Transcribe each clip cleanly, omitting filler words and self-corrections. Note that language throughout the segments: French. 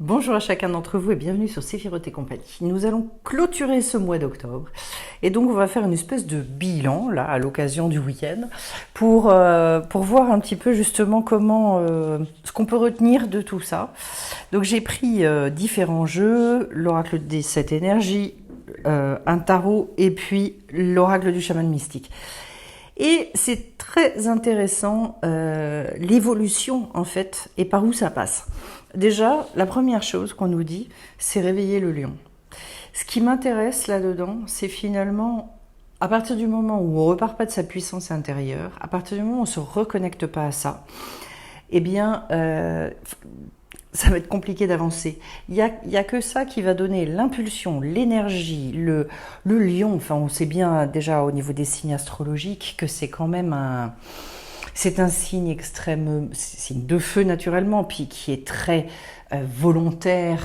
Bonjour à chacun d'entre vous et bienvenue sur Séphiroth et compagnie. Nous allons clôturer ce mois d'octobre et donc on va faire une espèce de bilan là à l'occasion du week-end pour voir un petit peu justement comment ce qu'on peut retenir de tout ça. Donc j'ai pris différents jeux, l'oracle des 7 énergies, un tarot et puis l'oracle du chaman mystique. Et c'est très intéressant l'évolution en fait et par où ça passe. Déjà, la première chose qu'on nous dit, c'est réveiller le lion. Ce qui m'intéresse là-dedans, c'est finalement, à partir du moment où on ne repart pas de sa puissance intérieure, à partir du moment où on ne se reconnecte pas à ça, eh bien, ça va être compliqué d'avancer. Il y a que ça qui va donner l'impulsion, l'énergie, le lion. Enfin, on sait bien déjà au niveau des signes astrologiques que c'est quand même c'est un signe extrême, signe de feu naturellement, puis qui est très volontaire,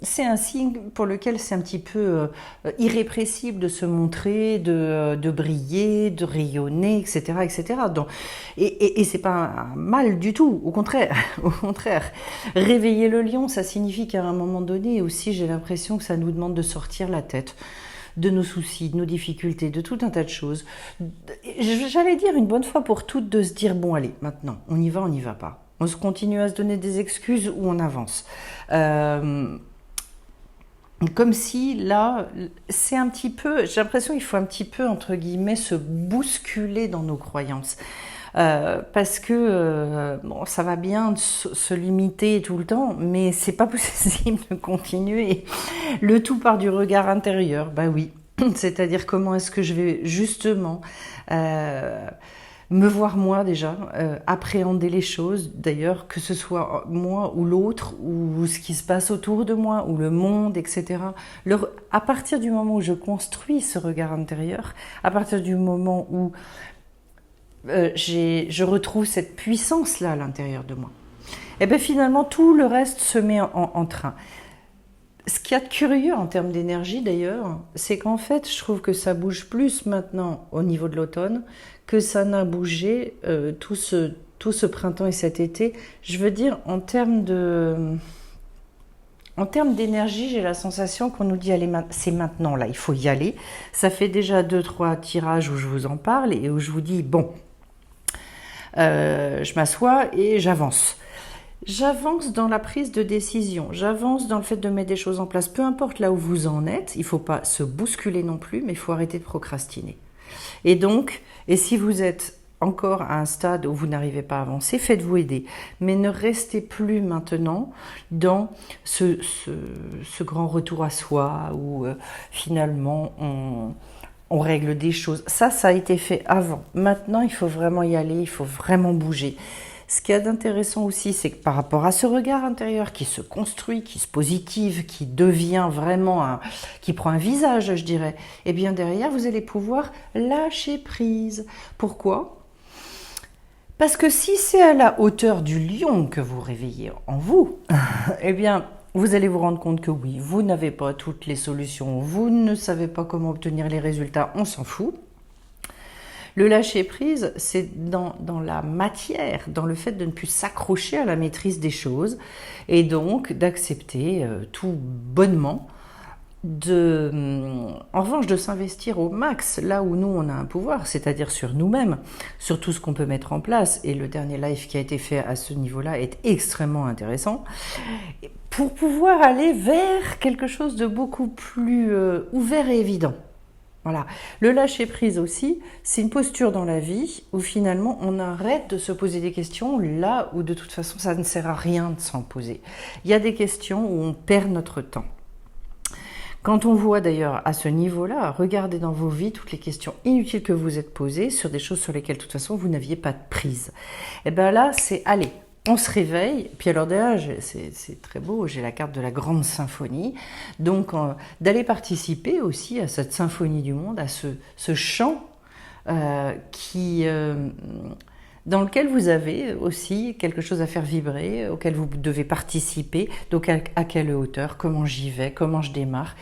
c'est un signe pour lequel c'est un petit peu irrépressible de se montrer, de briller, de rayonner, etc., etc. Donc, et c'est pas un mal du tout, au contraire, au contraire. Réveiller le lion, ça signifie qu'à un moment donné aussi, j'ai l'impression que ça nous demande de sortir la tête de nos soucis, de nos difficultés, de tout un tas de choses. J'allais dire une bonne fois pour toutes de se dire, bon allez, maintenant, on y va pas. On se continue à se donner des excuses ou on avance. Comme si là, c'est un petit peu, j'ai l'impression qu'il faut un petit peu, entre guillemets, se bousculer dans nos croyances. Parce que bon, ça va bien de se limiter tout le temps, mais c'est pas possible de continuer. Le tout part du regard intérieur, bah oui. C'est-à-dire comment est-ce que je vais justement me voir moi déjà, appréhender les choses, d'ailleurs, que ce soit moi ou l'autre, ou ce qui se passe autour de moi, ou le monde, etc. À partir du moment où je construis ce regard intérieur, à partir du moment où je retrouve cette puissance-là à l'intérieur de moi, et bien finalement tout le reste se met en train. Ce qu'il y a de curieux en termes d'énergie d'ailleurs, c'est qu'en fait je trouve que ça bouge plus maintenant au niveau de l'automne que ça n'a bougé tout ce printemps et cet été. Je veux dire en termes d'énergie, j'ai la sensation qu'on nous dit allez, c'est maintenant là, il faut y aller. Ça fait déjà 2-3 tirages où je vous en parle et où je vous dis bon, je m'assois et j'avance. J'avance dans la prise de décision, j'avance dans le fait de mettre des choses en place. Peu importe là où vous en êtes, il ne faut pas se bousculer non plus, mais il faut arrêter de procrastiner. Et donc, si vous êtes encore à un stade où vous n'arrivez pas à avancer, faites-vous aider. Mais ne restez plus maintenant dans ce grand retour à soi où finalement on règle des choses. Ça a été fait avant. Maintenant, il faut vraiment y aller, il faut vraiment bouger. Ce qu'il y a d'intéressant aussi, c'est que par rapport à ce regard intérieur qui se construit, qui se positive, qui devient vraiment qui prend un visage, je dirais, et bien derrière, vous allez pouvoir lâcher prise. Pourquoi ? Parce que si c'est à la hauteur du lion que vous réveillez en vous, eh bien, vous allez vous rendre compte que oui, vous n'avez pas toutes les solutions, vous ne savez pas comment obtenir les résultats, on s'en fout. Le lâcher-prise, c'est dans la matière, dans le fait de ne plus s'accrocher à la maîtrise des choses et donc d'accepter tout bonnement, en revanche de s'investir au max là où nous on a un pouvoir, c'est-à-dire sur nous-mêmes, sur tout ce qu'on peut mettre en place. Et le dernier live qui a été fait à ce niveau-là est extrêmement intéressant pour pouvoir aller vers quelque chose de beaucoup plus ouvert et évident. Voilà. Le lâcher-prise aussi, c'est une posture dans la vie où finalement on arrête de se poser des questions là où de toute façon ça ne sert à rien de s'en poser. Il y a des questions où on perd notre temps. Quand on voit d'ailleurs à ce niveau-là, regardez dans vos vies toutes les questions inutiles que vous êtes posées sur des choses sur lesquelles de toute façon vous n'aviez pas de prise. Et bien là, c'est allez. On se réveille, puis alors déjà, c'est très beau, j'ai la carte de la grande symphonie, donc d'aller participer aussi à cette symphonie du monde, à ce chant dans lequel vous avez aussi quelque chose à faire vibrer, auquel vous devez participer, donc à quelle hauteur, comment j'y vais, comment je démarre.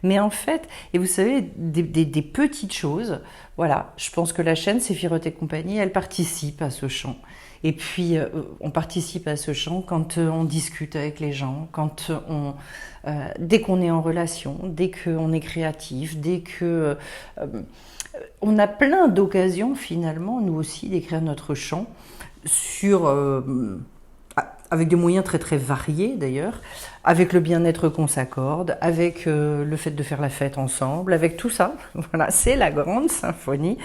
Mais en fait, et vous savez, des petites choses, voilà, je pense que la chaîne Séphiroth et compagnie, elle participe à ce chant. Et puis, on participe à ce chant quand on discute avec les gens, dès qu'on est en relation, dès qu'on est créatif, dès que... on a plein d'occasions, finalement, nous aussi, d'écrire notre chant avec des moyens très très variés d'ailleurs, avec le bien-être qu'on s'accorde, avec le fait de faire la fête ensemble, avec tout ça. Voilà, c'est la grande symphonie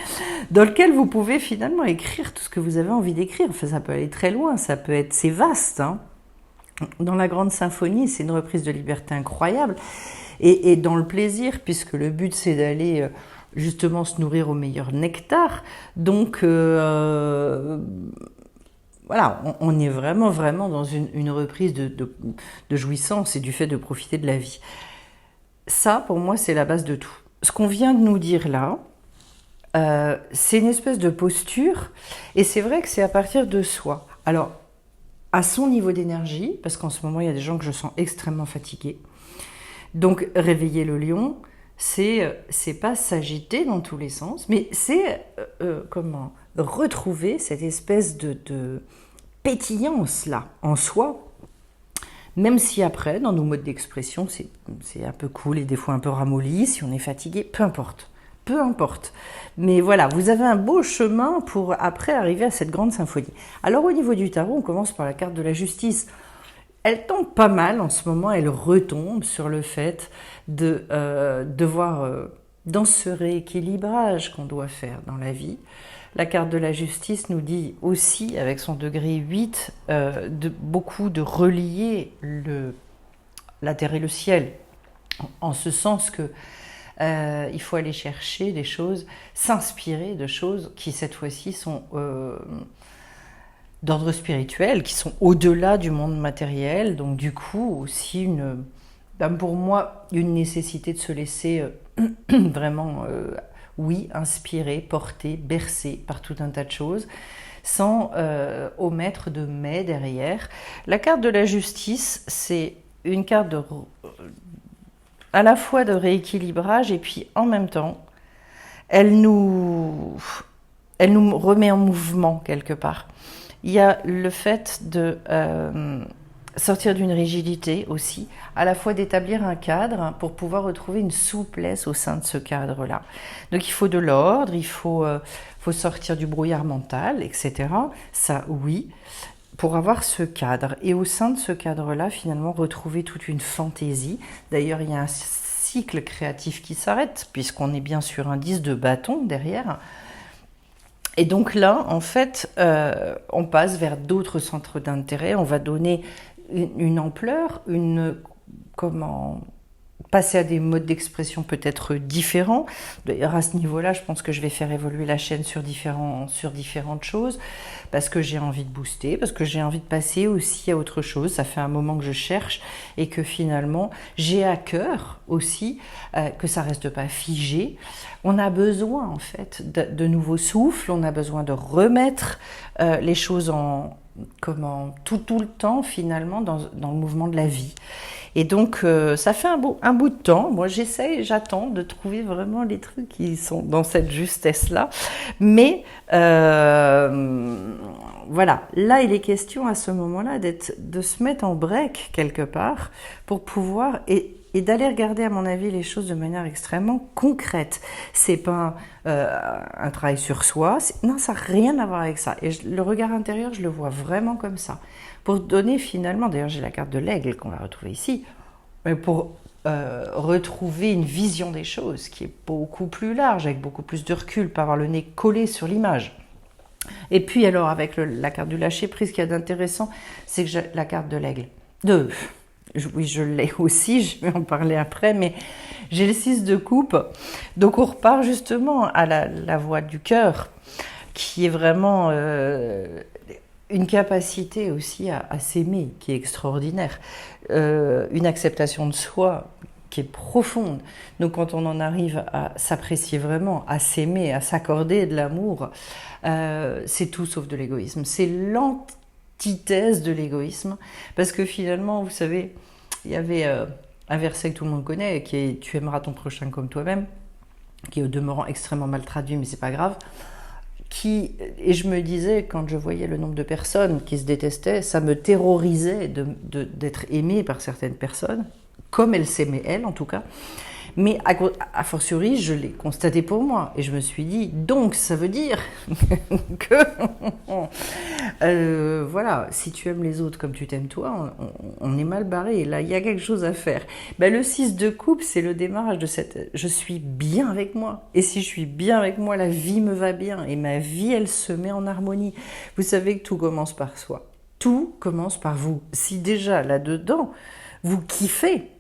dans laquelle vous pouvez finalement écrire tout ce que vous avez envie d'écrire. Enfin, ça peut aller très loin, c'est vaste, hein. Dans la grande symphonie, c'est une reprise de liberté incroyable. Et dans le plaisir, puisque le but c'est d'aller justement se nourrir au meilleur nectar. Donc voilà, on est vraiment dans une reprise de jouissance et du fait de profiter de la vie. Ça, pour moi, c'est la base de tout. Ce qu'on vient de nous dire là, c'est une espèce de posture, et c'est vrai que c'est à partir de soi. Alors, à son niveau d'énergie, parce qu'en ce moment, il y a des gens que je sens extrêmement fatigués. Donc, réveiller le lion, c'est pas s'agiter dans tous les sens, mais c'est retrouver cette espèce de pétillance là en soi, même si après, dans nos modes d'expression, c'est un peu cool et des fois un peu ramolli, si on est fatigué, peu importe. Peu importe. Mais voilà, vous avez un beau chemin pour après arriver à cette grande symphonie. Alors au niveau du tarot, on commence par la carte de la justice. Elle tombe pas mal en ce moment, elle retombe sur le fait de devoir, dans ce rééquilibrage qu'on doit faire dans la vie. La carte de la justice nous dit aussi, avec son degré 8, beaucoup de relier la terre et le ciel, en ce sens que il faut aller chercher des choses, s'inspirer de choses qui cette fois-ci sont d'ordre spirituel, qui sont au-delà du monde matériel. Donc du coup aussi pour moi une nécessité de se laisser vraiment inspirer, porter, bercer par tout un tas de choses, sans omettre de mais derrière. La carte de la justice, c'est une carte à la fois de rééquilibrage et puis en même temps, elle nous remet en mouvement quelque part. Il y a le fait de sortir d'une rigidité aussi, à la fois d'établir un cadre pour pouvoir retrouver une souplesse au sein de ce cadre-là. Donc il faut de l'ordre, il faut sortir du brouillard mental, etc. Ça, oui, pour avoir ce cadre. Et au sein de ce cadre-là, finalement, retrouver toute une fantaisie. D'ailleurs, il y a un cycle créatif qui s'arrête, puisqu'on est bien sur un 10 de bâton derrière. Et donc là, en fait, on passe vers d'autres centres d'intérêt, on va donner une ampleur, passer à des modes d'expression peut-être différents. D'ailleurs, à ce niveau-là, je pense que je vais faire évoluer la chaîne sur différentes choses, parce que j'ai envie de booster, parce que j'ai envie de passer aussi à autre chose. Ça fait un moment que je cherche et que finalement, j'ai à cœur aussi que ça reste pas figé. On a besoin en fait de nouveaux souffles, on a besoin de remettre les choses tout le temps finalement dans le mouvement de la vie. Et donc ça fait un bout de temps. Moi j'attends de trouver vraiment les trucs qui sont dans cette justesse-là. Mais voilà, là il est question à ce moment-là de se mettre en break quelque part pour pouvoir et d'aller regarder, à mon avis, les choses de manière extrêmement concrète. C'est pas un travail sur soi. Non, ça n'a rien à voir avec ça. Et le regard intérieur, je le vois vraiment comme ça. Pour donner finalement, d'ailleurs j'ai la carte de l'aigle qu'on va retrouver ici, mais pour retrouver une vision des choses qui est beaucoup plus large, avec beaucoup plus de recul, pas avoir le nez collé sur l'image. Et puis alors, avec la carte du lâcher-prise, ce qu'il y a d'intéressant, c'est que j'ai la carte de l'aigle. Oui, je l'ai aussi, je vais en parler après, mais j'ai le 6 de coupe. Donc on repart justement à la voie du cœur, qui est vraiment une capacité aussi à s'aimer, qui est extraordinaire. Une acceptation de soi qui est profonde. Donc quand on en arrive à s'apprécier vraiment, à s'aimer, à s'accorder de l'amour, c'est tout sauf de l'égoïsme. C'est l'antithèse de l'égoïsme, parce que finalement, vous savez, il y avait un verset que tout le monde connaît, qui est « Tu aimeras ton prochain comme toi-même », qui est au demeurant extrêmement mal traduit, mais c'est pas grave. Et je me disais, quand je voyais le nombre de personnes qui se détestaient, ça me terrorisait d'être aimée par certaines personnes, comme elles s'aimaient elles en tout cas. Mais a fortiori, je l'ai constaté pour moi. Et je me suis dit, donc ça veut dire que, voilà, si tu aimes les autres comme tu t'aimes toi, on est mal barré. Là, il y a quelque chose à faire. Ben, le 6 de coupe, c'est le démarrage de cette... Je suis bien avec moi. Et si je suis bien avec moi, la vie me va bien. Et ma vie, elle se met en harmonie. Vous savez que tout commence par soi. Tout commence par vous. Si déjà, là-dedans, vous kiffez,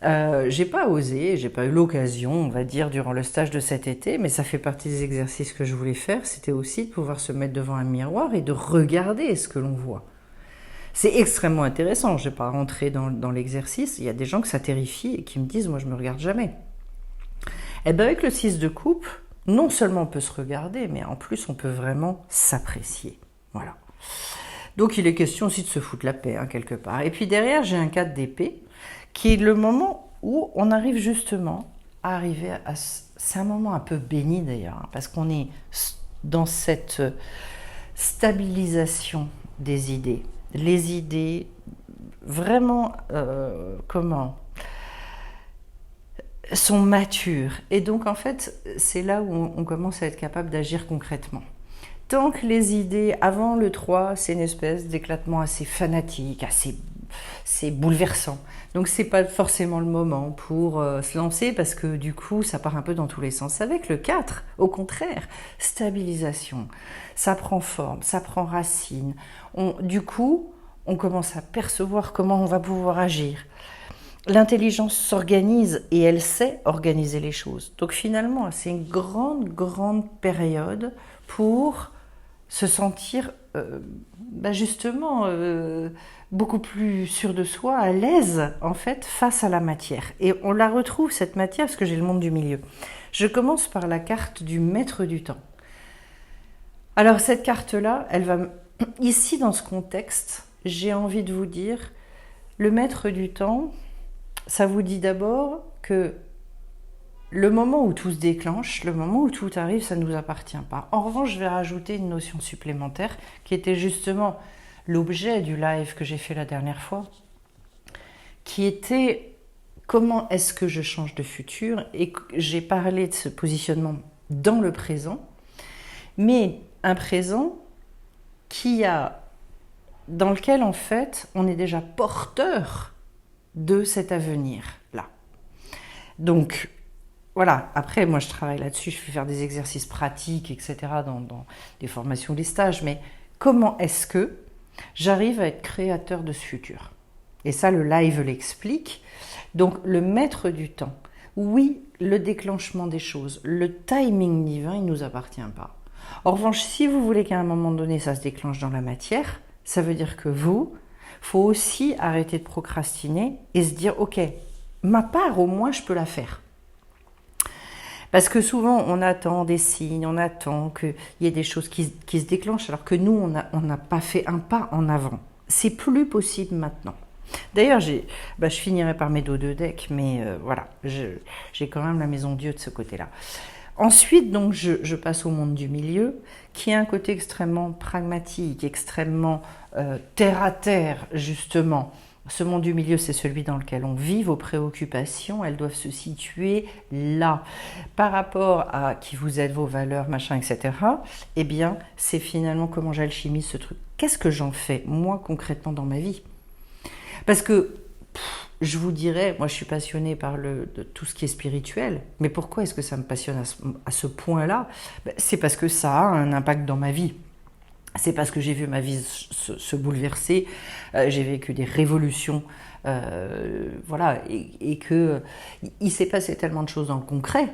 j'ai pas osé, j'ai pas eu l'occasion, on va dire, durant le stage de cet été, mais ça fait partie des exercices que je voulais faire, c'était aussi de pouvoir se mettre devant un miroir et de regarder ce que l'on voit. C'est extrêmement intéressant, je vais pas rentrer dans l'exercice, il y a des gens que ça terrifie et qui me disent, moi je me regarde jamais. Et bien avec le 6 de coupe, non seulement on peut se regarder, mais en plus on peut vraiment s'apprécier. Voilà. Donc il est question aussi de se foutre la paix, hein, quelque part. Et puis derrière, j'ai un 4 d'épée, qui est le moment où on arrive justement à arriver à... C'est un moment un peu béni d'ailleurs, hein, parce qu'on est dans cette stabilisation des idées. Les idées, vraiment, sont matures. Et donc en fait, c'est là où on commence à être capable d'agir concrètement. Tant que les idées, avant le 3, c'est une espèce d'éclatement assez fanatique, c'est bouleversant. Donc c'est pas forcément le moment pour se lancer parce que du coup ça part un peu dans tous les sens. Avec le 4, au contraire, stabilisation, ça prend forme, ça prend racine. Du coup, on commence à percevoir comment on va pouvoir agir. L'intelligence s'organise et elle sait organiser les choses. Donc finalement, c'est une grande période pour se sentir justement beaucoup plus sûr de soi, à l'aise en fait face à la matière. Et on la retrouve cette matière parce que j'ai le monde du milieu. Je commence par la carte du maître du temps. Alors cette carte-là, elle va ici dans ce contexte, j'ai envie de vous dire, le maître du temps, ça vous dit d'abord que le moment où tout se déclenche, le moment où tout arrive, ça ne nous appartient pas. En revanche, je vais rajouter une notion supplémentaire qui était justement l'objet du live que j'ai fait la dernière fois, qui était comment est-ce que je change de futur, et j'ai parlé de ce positionnement dans le présent, mais un présent dans lequel en fait on est déjà porteur de cet avenir-là. Donc voilà, après moi je travaille là-dessus, je fais faire des exercices pratiques, etc. dans des formations, des stages, mais comment est-ce que j'arrive à être créateur de ce futur? Et ça, le live l'explique. Donc, le maître du temps. Oui, le déclenchement des choses, le timing divin, il ne nous appartient pas. En revanche, si vous voulez qu'à un moment donné, ça se déclenche dans la matière, ça veut dire que faut aussi arrêter de procrastiner et se dire, ok, ma part, au moins, je peux la faire. Parce que souvent, on attend des signes, on attend qu'il y ait des choses qui se déclenchent, alors que nous, on n'a pas fait un pas en avant. C'est plus possible maintenant. D'ailleurs, je finirai par mes dos de deck, mais voilà, j'ai quand même la maison Dieu de ce côté-là. Ensuite, donc, je passe au monde du milieu, qui a un côté extrêmement pragmatique, extrêmement terre à terre, justement. Ce monde du milieu, c'est celui dans lequel on vit. Vos préoccupations, elles doivent se situer là. Par rapport à qui vous êtes, vos valeurs, machin, etc., eh bien, c'est finalement comment j'alchimise ce truc. Qu'est-ce que j'en fais, moi, concrètement, dans ma vie? Parce que, je vous dirais, moi, je suis passionnée par de tout ce qui est spirituel. Mais pourquoi est-ce que ça me passionne à ce point-là? C'est parce que ça a un impact dans ma vie. C'est parce que j'ai vu ma vie se bouleverser, j'ai vécu des révolutions, voilà, et que il s'est passé tellement de choses dans le concret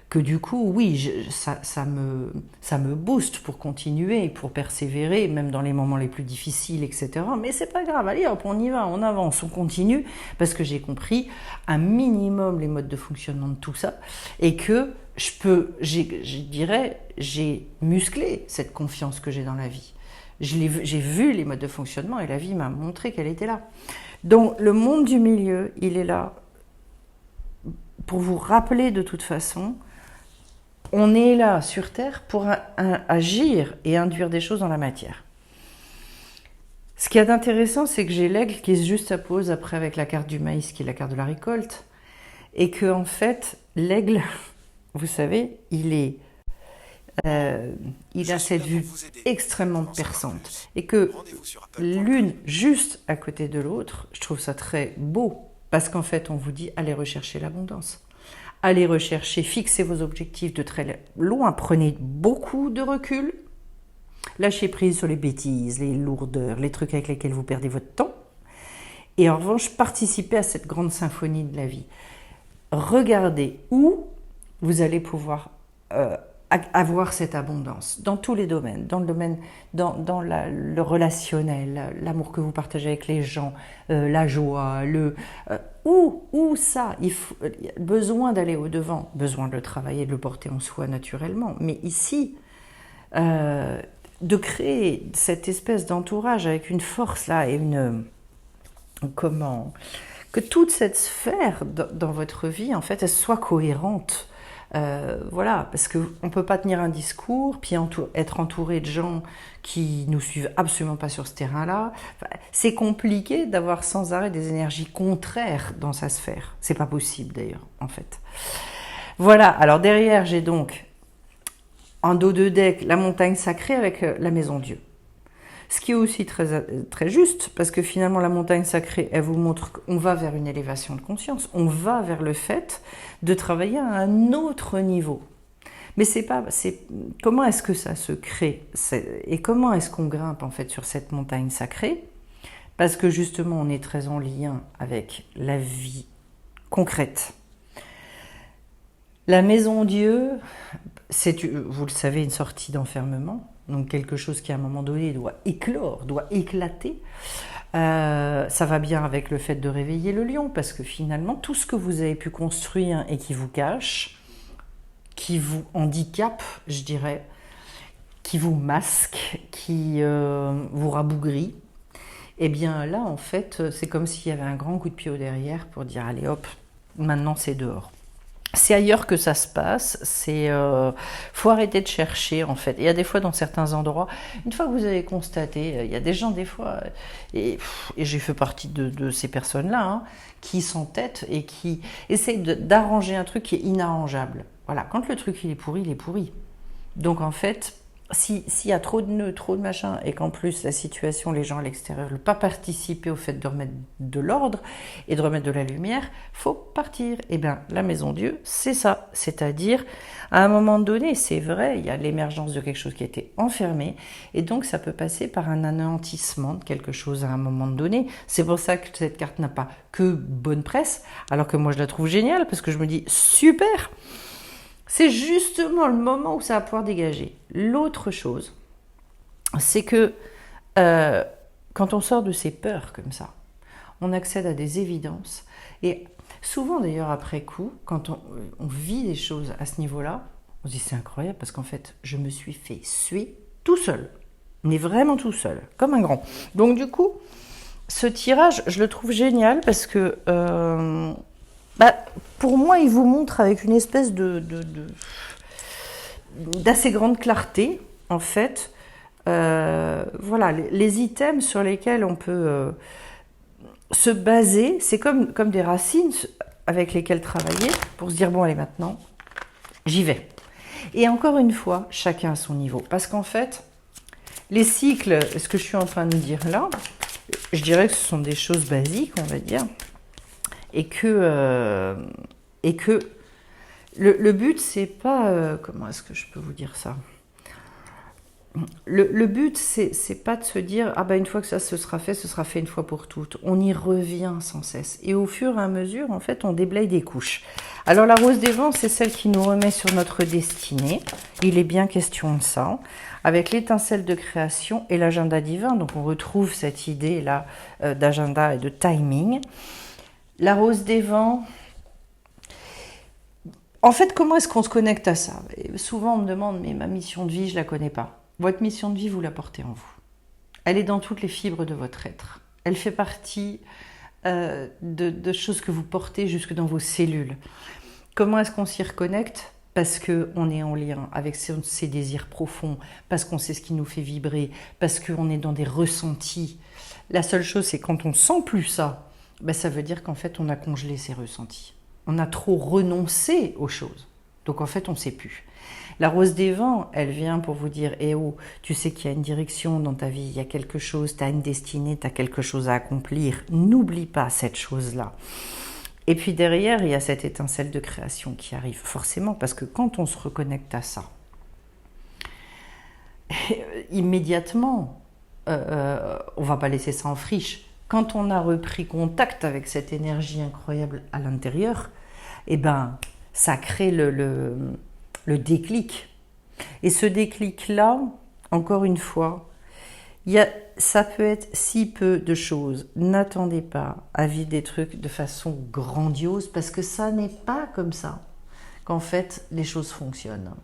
que du coup, oui, ça me booste pour continuer, pour persévérer, même dans les moments les plus difficiles, etc. Mais c'est pas grave, allez hop, on y va, on avance, on continue, parce que j'ai compris un minimum les modes de fonctionnement de tout ça, et que je dirais, j'ai musclé cette confiance que j'ai dans la vie. J'ai vu les modes de fonctionnement et la vie m'a montré qu'elle était là. Donc le monde du milieu, il est là pour vous rappeler de toute façon, On est là sur Terre pour agir et induire des choses dans la matière. Ce qui est intéressant, c'est que j'ai l'aigle qui se juxtapose après avec la carte du maïs, qui est la carte de la récolte, et que en fait, l'aigle, vous savez, il a cette vue extrêmement perçante, et que l'une juste à côté de l'autre, je trouve ça très beau, parce qu'en fait, on vous dit, allez rechercher l'abondance. Allez rechercher, fixez vos objectifs de très loin, prenez beaucoup de recul, lâchez prise sur les bêtises, les lourdeurs, les trucs avec lesquels vous perdez votre temps, et en revanche, participez à cette grande symphonie de la vie. Regardez où vous allez pouvoir avoir cette abondance, dans tous les domaines, dans le domaine, le relationnel, l'amour que vous partagez avec les gens, la joie, où ça, il y a besoin d'aller au-devant, besoin de le travailler, de le porter en soi naturellement, mais ici, de créer cette espèce d'entourage avec une force là et que toute cette sphère dans votre vie, en fait, elle soit cohérente. Voilà, parce qu'on ne peut pas tenir un discours, puis être entouré de gens qui nous suivent absolument pas sur ce terrain-là. Enfin, c'est compliqué d'avoir sans arrêt des énergies contraires dans sa sphère. C'est pas possible d'ailleurs, en fait. Voilà, alors derrière, j'ai donc en dos de deck la montagne sacrée avec la maison Dieu. Ce qui est aussi très, très juste, parce que finalement la montagne sacrée, elle vous montre qu'on va vers une élévation de conscience, on va vers le fait de travailler à un autre niveau. Mais comment est-ce que ça se crée et comment est-ce qu'on grimpe en fait sur cette montagne sacrée? Parce que justement on est très en lien avec la vie concrète. La maison Dieu, c'est, vous le savez, une sortie d'enfermement. Donc quelque chose qui à un moment donné doit éclore, doit éclater. Ça va bien avec le fait de réveiller le lion, parce que finalement, tout ce que vous avez pu construire et qui vous cache, qui vous handicape, je dirais, qui vous masque, qui vous rabougrit, eh bien là, en fait, c'est comme s'il y avait un grand coup de pied au derrière pour dire, allez hop, maintenant c'est dehors. C'est ailleurs que ça se passe, faut arrêter de chercher en fait. Il y a des fois dans certains endroits, une fois que vous avez constaté, il y a des gens des fois, et j'ai fait partie de ces personnes-là, hein, qui s'entêtent et qui essayent d'arranger un truc qui est inarrangeable. Voilà, quand le truc il est pourri, il est pourri. Donc en fait, s'il y a trop de nœuds, trop de machins, et qu'en plus la situation, les gens à l'extérieur ne veulent pas participer au fait de remettre de l'ordre et de remettre de la lumière, faut partir. Et bien, la maison Dieu, c'est ça. C'est-à-dire, à un moment donné, c'est vrai, il y a l'émergence de quelque chose qui a été enfermé, et donc ça peut passer par un anéantissement de quelque chose à un moment donné. C'est pour ça que cette carte n'a pas que bonne presse, alors que moi je la trouve géniale, parce que je me dis, super! C'est justement le moment où ça va pouvoir dégager. L'autre chose, c'est que quand on sort de ces peurs comme ça, on accède à des évidences. Et souvent d'ailleurs après coup, quand on vit des choses à ce niveau-là, on se dit c'est incroyable parce qu'en fait, je me suis fait suer tout seul. Mais vraiment tout seul, comme un grand. Donc du coup, ce tirage, je le trouve génial parce que... pour moi, il vous montre avec une espèce d'assez grande clarté, en fait, voilà, les items sur lesquels on peut se baser, c'est comme des racines avec lesquelles travailler pour se dire, bon, allez, maintenant, j'y vais. Et encore une fois, chacun à son niveau. Parce qu'en fait, les cycles, ce que je suis en train de dire là, je dirais que ce sont des choses basiques, on va dire. Et que le but, c'est pas... comment est-ce que je peux vous dire ça? Le but, c'est pas de se dire « Ah ben une fois que ça se sera fait une fois pour toutes ». On y revient sans cesse. Et au fur et à mesure, en fait, on déblaye des couches. Alors la rose des vents, c'est celle qui nous remet sur notre destinée. Il est bien question de ça. Avec l'étincelle de création et l'agenda divin. Donc on retrouve cette idée-là d'agenda et de timing. La rose des vents, en fait, comment est-ce qu'on se connecte à ça? Et souvent, on me demande, mais ma mission de vie, je ne la connais pas. Votre mission de vie, vous la portez en vous. Elle est dans toutes les fibres de votre être. Elle fait partie de choses que vous portez jusque dans vos cellules. Comment est-ce qu'on s'y reconnecte? parce qu'on est en lien avec ses désirs profonds, parce qu'on sait ce qui nous fait vibrer, parce qu'on est dans des ressentis. La seule chose, c'est quand on ne sent plus ça, ben ça veut dire qu'en fait, on a congelé ses ressentis. On a trop renoncé aux choses. Donc en fait, on ne sait plus. La rose des vents, elle vient pour vous dire, eh oh, tu sais qu'il y a une direction dans ta vie, il y a quelque chose, tu as une destinée, tu as quelque chose à accomplir. N'oublie pas cette chose-là. Et puis derrière, il y a cette étincelle de création qui arrive forcément, parce que quand on se reconnecte à ça, immédiatement, on ne va pas laisser ça en friche. Quand on a repris contact avec cette énergie incroyable à l'intérieur, eh ben, ça crée le déclic. Et ce déclic-là, encore une fois, ça peut être si peu de choses. N'attendez pas à vivre des trucs de façon grandiose, parce que ça n'est pas comme ça qu'en fait les choses fonctionnent.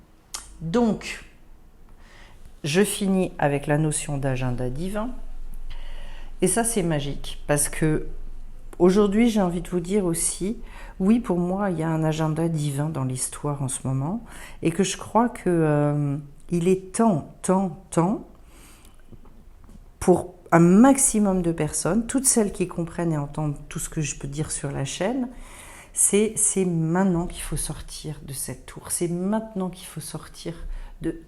Donc, je finis avec la notion d'agenda divin. Et ça, c'est magique, parce que aujourd'hui, j'ai envie de vous dire aussi, oui, pour moi, il y a un agenda divin dans l'histoire en ce moment, et que je crois que il est temps, pour un maximum de personnes, toutes celles qui comprennent et entendent tout ce que je peux dire sur la chaîne, c'est maintenant qu'il faut sortir de cette tour, c'est maintenant qu'il faut sortir de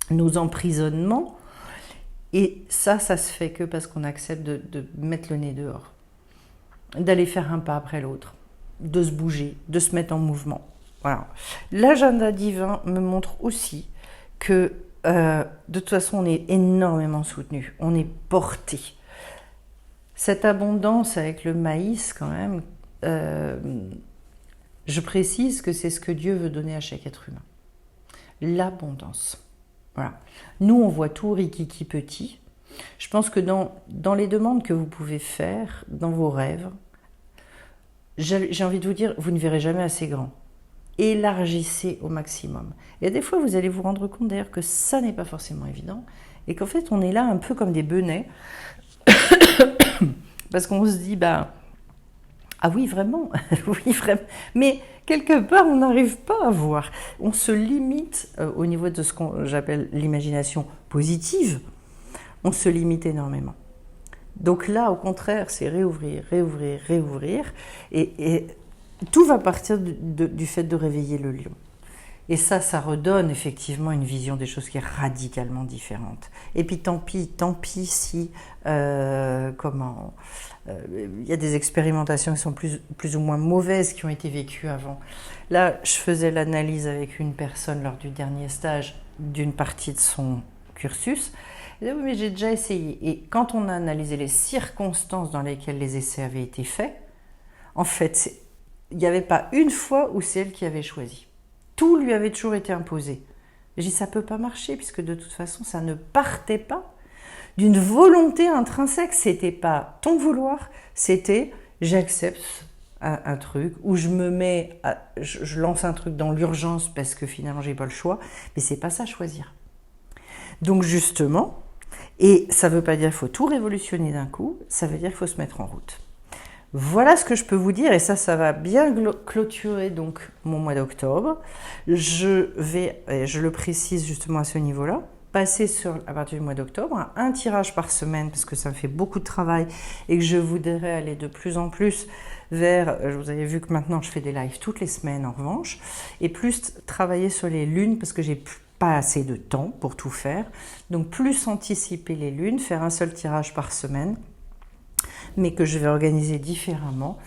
nos emprisonnements. Et ça se fait que parce qu'on accepte de mettre le nez dehors, d'aller faire un pas après l'autre, de se bouger, de se mettre en mouvement. Voilà. L'agenda divin me montre aussi que de toute façon, on est énormément soutenu, on est porté. Cette abondance avec le maïs, quand même, je précise que c'est ce que Dieu veut donner à chaque être humain. L'abondance. Voilà. Nous, on voit tout rikiki petit. Je pense que dans les demandes que vous pouvez faire, dans vos rêves, j'ai envie de vous dire, vous ne verrez jamais assez grand. Élargissez au maximum. Et des fois, vous allez vous rendre compte d'ailleurs que ça n'est pas forcément évident et qu'en fait, on est là un peu comme des benets parce qu'on se dit, ah oui, vraiment, oui, vraiment. Mais quelque part, on n'arrive pas à voir. On se limite au niveau de ce que j'appelle l'imagination positive. On se limite énormément. Donc là, au contraire, c'est réouvrir. Et tout va partir du fait de réveiller le lion. Et ça redonne effectivement une vision des choses qui est radicalement différente. Et puis tant pis si il y a des expérimentations qui sont plus ou moins mauvaises qui ont été vécues avant. Là, je faisais l'analyse avec une personne lors du dernier stage d'une partie de son cursus. Et oui, mais j'ai déjà essayé. Et quand on a analysé les circonstances dans lesquelles les essais avaient été faits, en fait, il n'y avait pas une fois où c'est elle qui avait choisi. Tout lui avait toujours été imposé. J'ai dit, ça ne peut pas marcher, puisque de toute façon, ça ne partait pas d'une volonté intrinsèque. C'était pas ton vouloir, c'était j'accepte un truc, ou je lance un truc dans l'urgence parce que finalement, j'ai pas le choix. Mais c'est pas ça, choisir. Donc justement, et ça ne veut pas dire qu'il faut tout révolutionner d'un coup, ça veut dire qu'il faut se mettre en route. Voilà ce que je peux vous dire, et ça va bien clôturer donc mon mois d'octobre. Je vais, et je le précise justement à ce niveau-là, passer à partir du mois d'octobre à un tirage par semaine, parce que ça me fait beaucoup de travail et que je voudrais aller de plus en plus vers, vous avez vu que maintenant je fais des lives toutes les semaines en revanche, et plus travailler sur les lunes, parce que j'ai pas assez de temps pour tout faire, donc plus anticiper les lunes, faire un seul tirage par semaine, mais que je vais organiser différemment.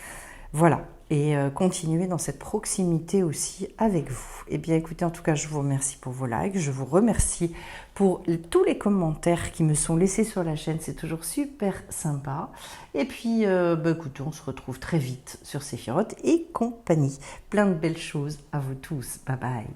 Voilà, et continuer dans cette proximité aussi avec vous. Eh bien écoutez, en tout cas, je vous remercie pour vos likes, je vous remercie pour tous les commentaires qui me sont laissés sur la chaîne, c'est toujours super sympa. Et puis, écoutez, on se retrouve très vite sur Séphiroth et compagnie. Plein de belles choses à vous tous. Bye bye.